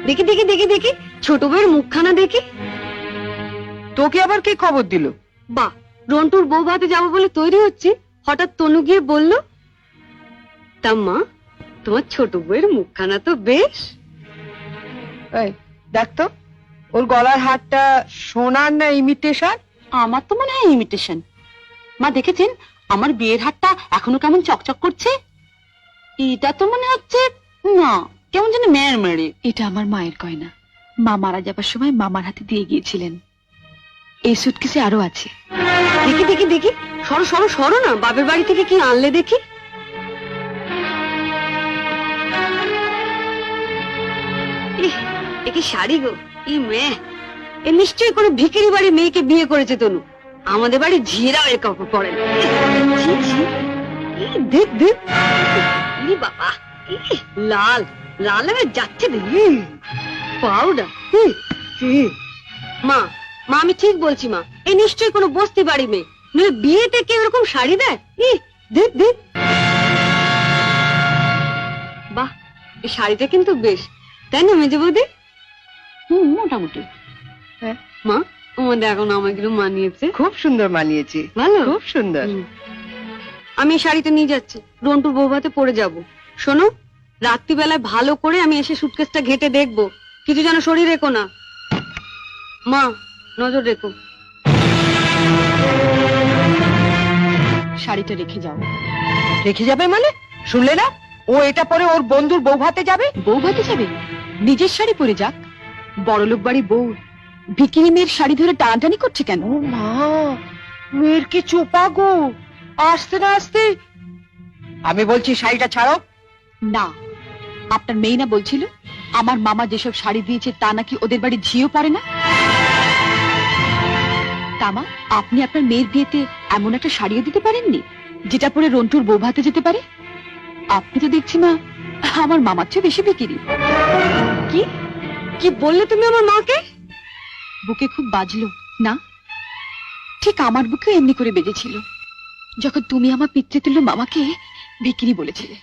দেখি দেখি দেখি দেখি ছোট বউয়ের মুখখানা দেখি। তোকে আবার কে খবর দিল? বাহ, রন্টুর বউ ভাতে যাবো বলে তৈরি হচ্ছে, হঠাৎ তনু গিয়ে বলল। তা মা, তোমার ছোট বউয়ের মুখখানা তো বেশ। এই দেখ তো, ওর গলার হারটা সোনার না ইমিটেশন? আমার তো মনে হয় ইমিটেশন। মা দেখেছেন আমার বিয়ের হারটা এখনো কেমন চকচক করছে? এটা তো মনে হচ্ছে না, কেমন যেন মেয়ের মেরে। এটা আমার মায়ের গয়না, মা মারা যাবার সময় মামার হাতে দিয়ে গিয়েছিলেন। এই সুটকেসে আরো আছে। দেখি দেখি দেখি, সরো সরো সরো না, বাপের বাড়ি থেকে কি আনলে দেখি। এ কি শাড়ি গো, ই মেয়ে, এ নিশ্চয়ই কোনো ভিখারি বাড়ির মেয়েকে বিয়ে করেছে তনু। আমাদের বাড়ি ঝিরাও এ কাপড় পরে না। ছি, ছি। দেখ দেখ, ই বাবা, লাল লাল হয়ে যাচ্ছে দেখি, পাউডার। মা মা, আমি ঠিক বলছি মা, এ নিশ্চয়ই কোনো বস্তি বাড়ি মেয়ে, নইলে বিয়েতে কেউ এরকম শাড়ি দেয়? দেখ দেখ, বাহ, এই শাড়িটা কিন্তু বেশ, তাই না মেজে বৌদি? মোটামুটি। মা, আমাদের এখন আমাগুলো মানিয়েছে, খুব সুন্দর মানিয়েছে, ভালো, খুব সুন্দর। আমি এই শাড়িটা নিয়ে যাচ্ছি, রন্টুর বউ ভাতে পরে যাব। শোনো, রাত্রিবেলায় ভালো করে আমি এসে সুটকেসটা ঘেটে দেখবো, কিছু যেন শরীর রেখো না। মা, নজর রেখো। শাড়িটা রেখে যাও। রেখে যাবে মানে? শুনলে না, ও এটা পরে ওর বন্ধুর বউ ভাতে যাবে। বউ ভাতে যাবে? নিজের শাড়ি পরে যাক। বড়লোক বাড়ি বউ ভিকিরি মেয়ের শাড়ি ধরে টানাটানি করছে কেন? ও মা, মেয়ের কি চোপা গো, আসতে না আসতে। আমি বলছি শাড়িটা ছাড়ো। না, আপনার মেয়ে না বলছিল আমার মামা যেসব শাড়ি দিয়েছে তা নাকি ওদের বাড়ি ঝিও পড়ে না। তামা, আপনি আপনার মেয়ের বিয়েতে এমন একটা শাড়িও দিতে পারেননি যেটা পরে রন্টুর বউ ভাতে যেতে পারে? আপনি তো দেখছি মা আমার মামার চেয়ে বেশি বিকিরি। কি কি বললে তুমি আমার মাকে? বুকে খুব বাজলো না? ঠিক আমার বুকেও এমনি করে বেজেছিল যখন তুমি আমার পিতৃতুল্য মামাকে বিকিরি বলেছিলে।